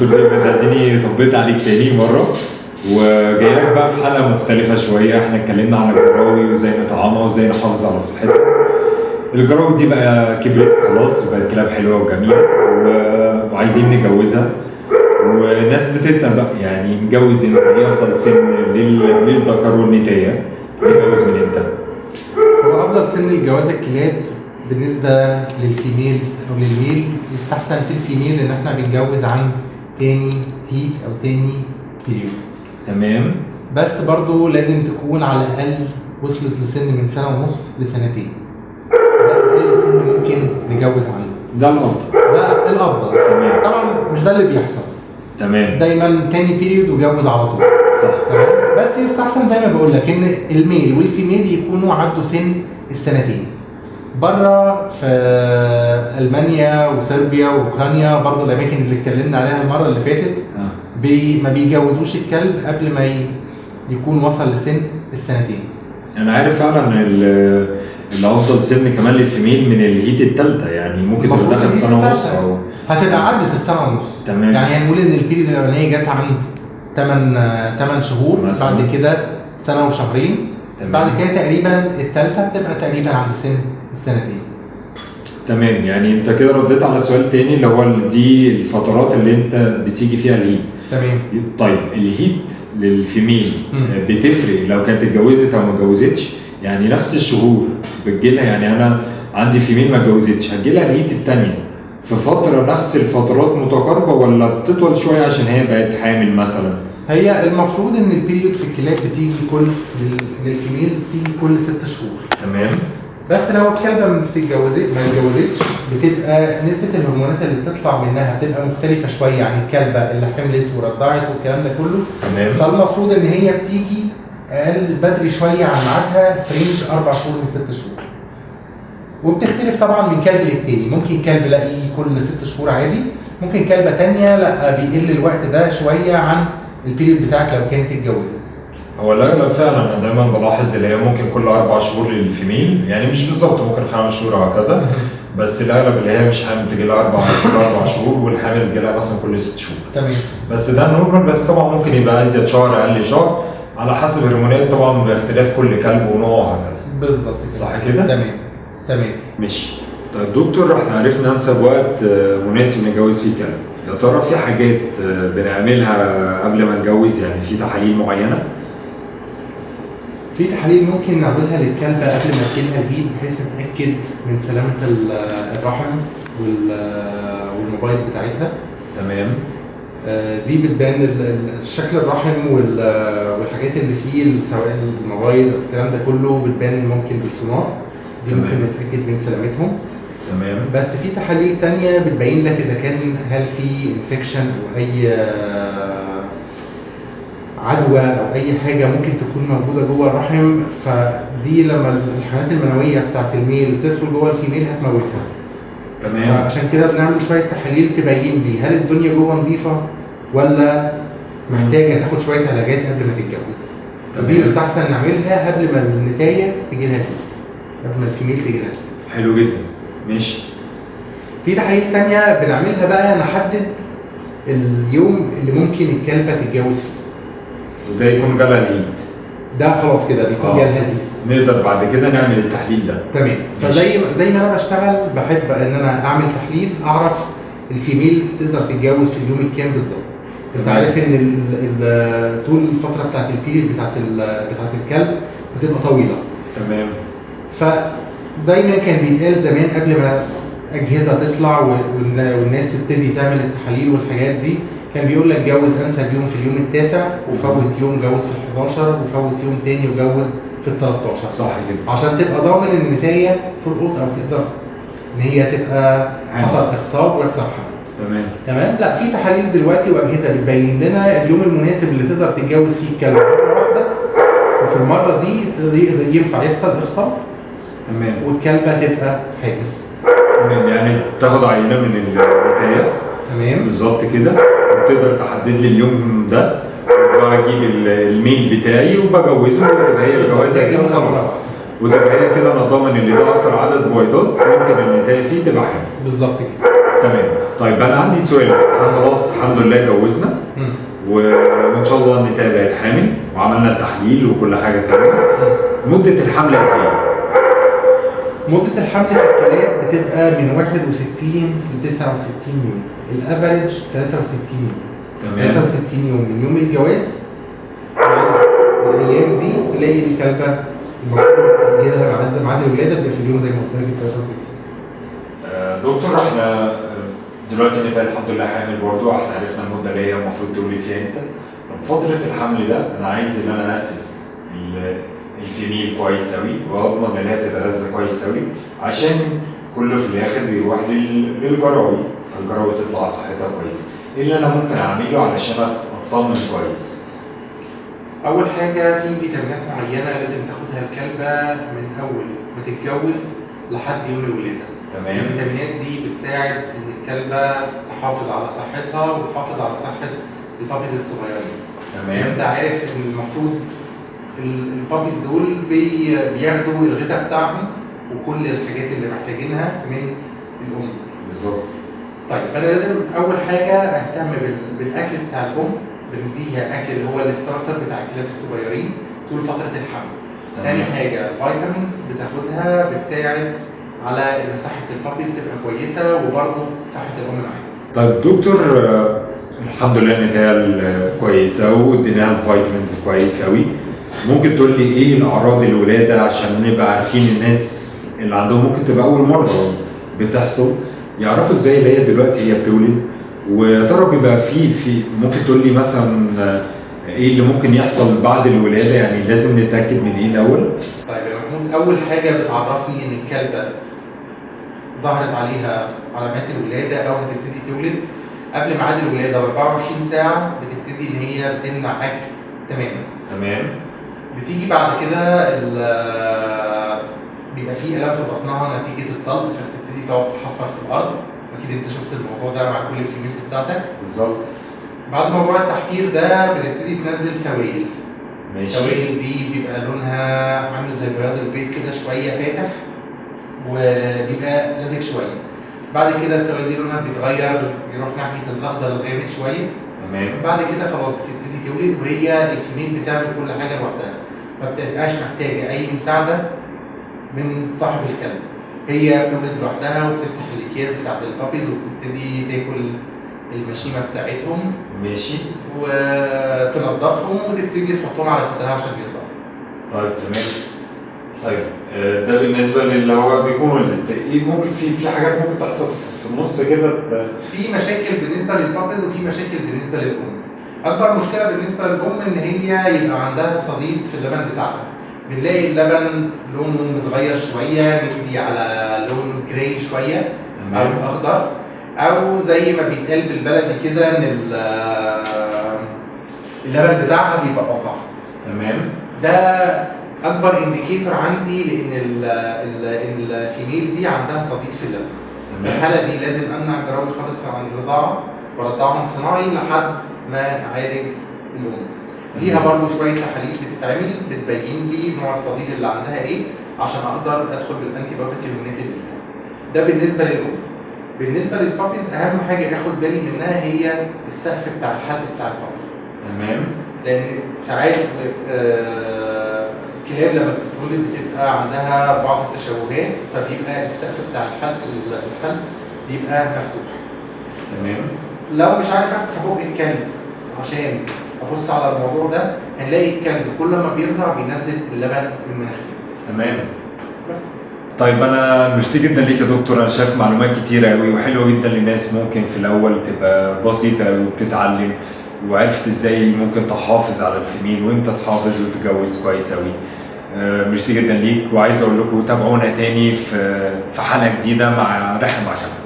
دكتور ديفيد اديني طبيت عليك تاني مره، وجاي لك بقى في حلقه مختلفه شويه. احنا اتكلمنا عن الجراوي وازاي نطعمها وازاي نحافظ على صحتها. الجراوي دي بقى كبرت خلاص، بقت كلاب حلوه وجميله وعايزين نجوزها، والناس بتسال بقى يعني نجوز امتى؟ ايه افضل سن للذكر والنتايه؟ نجوز من امتى؟ هو افضل سن لجواز الكلاب بالنسبه للفيميل او للميل يستحسن في الفيميل ان احنا بنجوز عن تاني هيت او تاني بيريود. تمام. بس برضو لازم تكون على الاقل وصلت لسن من سنه ونص لسنتين. ده اقل سن ممكن نجوز عنده. ده الافضل. ده الافضل. تمام. طبعا مش ده اللي بيحصل. تمام. دايما تاني بيريود وجوز على طول. صح. تمام. بس يستحسن زي ما بقول لك ان الميل والفيميل يكونوا عدوا سن السنتين. بره في المانيا وصربيا واوكرانيا برضه الاماكن اللي اتكلمنا عليها المره اللي فاتت ما بيجوزوش الكلب قبل ما يكون وصل لسن السنتين. انا عارف فعلا اللي افضل سن كمان للفيميل من الهيت الثالثه، يعني ممكن تبقى داخل سنه ونص او هتبقى عدت السنه ونص. تمام. يعني هنقول ان البيريود الاولانيه جت عند 8 شهور مثلا. بعد كده سنه وشهرين. تمام. بعد كده تقريبا الثالثه بتبقى تقريبا عند سن السنتين. تمام. يعني انت كده رديت على سؤال تاني اللي هو دي الفترات اللي انت بتيجي فيها الهيت. تمام. طيب الهيت للفيميل بتفرق لو كانت اتجوزت او ما اتجوزتش؟ يعني نفس الشهور بتجيلها، يعني انا عندي فيميل ما اتجوزتش هتجيلها الهيت الثانيه في فتره نفس الفترات متقاربه، ولا بتطول شويه عشان هي بقت حامل مثلا؟ هي المفروض ان البيريود في الكلاب بتيجي للفيميلز بتيجي كل 6 شهور. تمام. بس لو الكلبه ما اتجوزتش بتبقى نسبه الهرمونات اللي بتطلع منها بتبقى مختلفه شويه عن الكلبه اللي حملت ورضعت والكلام ده كله. تمام. فالمفروض ان هي بتيجي اقل بدري شويه عن ميعادها في رينج 4 شهور من 6 شهور. وبتختلف طبعا من كلب للتاني، ممكن كلب لاقي كل 6 شهور عادي، ممكن كلبه تانيه لا بيقل الوقت ده شويه عن البيريود بتاعك لو كانت اتجوزت. هو الاغلب فعلا انا دايما بلاحظ اللي هي ممكن كل 4 شهور للفيميل، يعني مش بالظبط، ممكن 5 شهور او هكذا، بس الاغلب اللي هي مش حامل تجي لها 4 شهور والحامل بيجي لها مثلا كل 6 شهور. تمام. بس ده نورمال، بس طبعا ممكن يبقى ازيد شهر اقل شهر على حسب الهرمونات طبعا باختلاف كل كلب ونوعه وهكذا. بالظبط كده. صح كده؟ تمام. ماشي. طيب دكتور، احنا عرفنا انسب وقت مناسب نتجوز فيه كلب. يا ترى في حاجات بنعملها قبل ما نتجوز؟ يعني في تحاليل معينه؟ في تحاليل ممكن نعملها للكلبة قبل ما تجيلها البيت بحيث نتأكد من سلامة الرحم والموبايل بتاعتها. تمام. دي بتبان شكل الرحم والحاجات اللي فيه سواء الموبايل الكلام ده كله بتبان ممكن بالسونار. دي ممكن نتأكد من سلامتهم. تمام. بس في تحاليل تانية بتبين لك إذا كان هل في انفكشن أو أي عدوى او اي حاجه ممكن تكون موجوده جوه الرحم، فدي لما الحيوانات المنويه بتاعت الميل تدخل جوه الفيميل هتموتها. تمام. عشان كده بنعمل شويه تحاليل تبين لي هل الدنيا جوه نظيفه ولا محتاجه تاخد شويه علاجات قبل ما تتجوز. دي يستحسن نعملها قبل ما النتايه تجي لها، قبل ما الفيميل تجي لها. حلو جدا. ماشي. في تحاليل تانية بنعملها بقى نحدد اليوم اللي ممكن الكلبه تتجوز فيه. وده يكون جالها الهيت. ده خلاص كده بيكون جالها الهيت. نقدر بعد كده نعمل التحليل ده. تمام. فزي ما انا بشتغل بحب ان انا اعمل تحليل اعرف الفيميل تقدر تتجوز في اليوم الكام بالظبط. انت عارف ان طول الفتره بتاعت البيريد بتاعت الكلب بتبقى طويله. تمام. فدايما كان بيتقال زمان قبل ما اجهزه تطلع والناس تبتدي تعمل التحاليل والحاجات دي، كان بيقول لك جوز انسب يوم في اليوم التاسع، وفوت يوم جوز في ال11، وفوت يوم تاني وجوز في ال13. صح كده. عشان تبقى ضامن ان النتايه تلقط او تقدر ان هي تبقى حصل اخصاب ويحصل حمل. تمام. لا، في تحاليل دلوقتي واجهزه بتبين لنا اليوم المناسب اللي تقدر تتجوز فيه الكلب مره واحده، وفي المره دي ينفع يحصل اخصاب. تمام. والكلبه تبقى حامل. تمام. يعني تاخد عينه من النتايه. تمام. بالظبط كده. وتقدر تحدد لي اليوم ده، وبجيب الميل بتاعي وبجوزه، وهي الجوازه دي وخلاص. وتبقى كده انا ضامن ان ده اكتر عدد بويضات ممكن النتايه فيه تبقى حلوه. بالظبط كده. تمام. طيب انا عندي سؤال، احنا خلاص الحمد لله جوزنا وان شاء الله النتايه بقت حامل وعملنا التحليل وكل حاجه تمام. مده الحمل قد ايه؟ مدة الحمل في الكلاب بتبقى من 61 ل 69 يوم، الافريج 63 يوم. تمام. 63 يوم من يوم الجواز الايام دي تلاقي الكلبه المفروض يجيلها ميعاد الولاده في اليوم زي ما قلت لك 63. دكتور احنا دلوقتي النتايه الحمد لله حامل برضه، احنا عرفنا المده اللي هي المفروض تولد فيها امتى. طب فتره الحمل ده انا عايز ان انا اسس الفيميل كويس قوي واضمن ان هي بتتغذى كويس قوي، عشان كله في الاخر بيروح للجراوي، فالجراوي تطلع صحتها كويسه. ايه اللي انا ممكن اعمله علشان اطمن كويس؟ اول حاجه في فيتامينات معينه لازم تاخدها الكلبه من اول ما تتجوز لحد يوم الولاده. تمام. الفيتامينات دي بتساعد ان الكلبه تحافظ على صحتها وتحافظ على صحه البابيز الصغيرين. تمام. انت عارف ان المفروض البابيز دول بياخدوا الغذاء بتاعهم وكل الحاجات اللي محتاجينها من الام. بالظبط. طيب فانا لازم اول حاجه اهتم بالاكل بتاع الام، بنديها اكل اللي هو الستارتر بتاع الكلاب الصغيرين طول فتره الحمل. تاني حاجه فيتامينز بتاخدها بتساعد على ان صحه البابيز تبقى كويسه وبرضه صحه الام معاها. طيب دكتور الحمد لله النتايه كويسه واديناها الفيتامينز كويس قوي. ممكن تقول لي ايه الاعراض الولاده عشان نبقى عارفين الناس اللي عندهم ممكن تبقى اول مره بتحصل يعرفوا ازاي اللي هي دلوقتي هي بتولد؟ ويا ترى بيبقى في ممكن تقول لي مثلا ايه اللي ممكن يحصل بعد الولاده؟ يعني لازم نتاكد من ايه الاول؟ طيب يا محمود، اول حاجه بتعرفني ان الكلبه ظهرت عليها علامات الولاده او هتبتدي تولد قبل ميعاد الولاده ب 24 ساعه بتبتدي ان هي بتمنع اكل تماما. تمام. بتيجي بعد كده بيبقى في الام في بطنها نتيجه الطلق، فبتبتدي تقعد تحفر في الارض. اكيد انت شفت الموضوع ده مع كل الفيميلز بتاعتك. بالظبط. بعد موضوع التحفير ده بتبتدي تنزل سوائل. ماشي. السوائل دي بيبقى لونها عامل زي بياض البيض كده شويه فاتح وبيبقى لزج شويه. بعد كده السوائل دي لونها بيتغير يروح ناحيه الاخضر الغامق شويه. تمام. بعد كده خلاص بتبتدي تولد وهي الفيميل بتعمل كل حاجه لوحدها، ما بتبقاش محتاجه اي مساعده من صاحب الكلب. هي بتولد لوحدها وبتفتح الاكياس بتاعت البابيز وبتبتدي تاكل المشيمه بتاعتهم. ماشي. وتنضفهم وتبتدي تحطهم على صدرها عشان يرضعوا. طيب تمام. طيب ده بالنسبه للي هو بيكون ولد. ايه ممكن في حاجات ممكن تحصل في النص كده؟ في مشاكل بالنسبه للبابيز وفي مشاكل بالنسبه للام. اكبر مشكله بالنسبه للام ان هي يبقى عندها صديد في اللبن بتاعها. بنلاقي اللبن لونه متغير شويه مدي على لون جراي شويه او اخضر، او زي ما بيتقال بالبلدي كده ان اللبن بتاعها بيبقى قطع. تمام. ده اكبر انديكيتور عندي لان الفيميل دي عندها صديد في اللبن. في الحاله دي لازم امنع الجراوي خالص عن الرضاعه وارضعهم صناعي لحد ما اعالج الام. ليها برضو شويه تحاليل بتتعمل بتبين لي نوع الصديد اللي عندها ايه عشان اقدر ادخل بالانتي بايوتيك المناسب ليها. ده بالنسبه للام. بالنسبه للبابيز اهم حاجه اخد بالي منها هي السقف بتاع الحلق بتاع البابي. تمام. لان ساعات كلاب لما بتتولد بتبقى عندها بعض التشوهات فبيبقى السقف بتاع الحلق بيبقى مفتوح. تمام. لو مش عارف افتح بق الكلب عشان ابص على الموضوع ده هنلاقي الكلب كل ما بيرضع بينزل اللبن من مناخيره. تمام. بس. طيب انا ميرسي جدا ليك يا دكتور، انا شايف معلومات كتيره قوي وحلوه جدا للناس ممكن في الاول تبقى بسيطه قوي وبتتعلم، وعرفت ازاي ممكن تحافظ على الفيميل وامتى تحافظ وتتجوز كويس قوي. ميرسي جدا ليك، وعايز اقول لكم تابعونا تاني في حلقه جديده مع رحله مع كلب.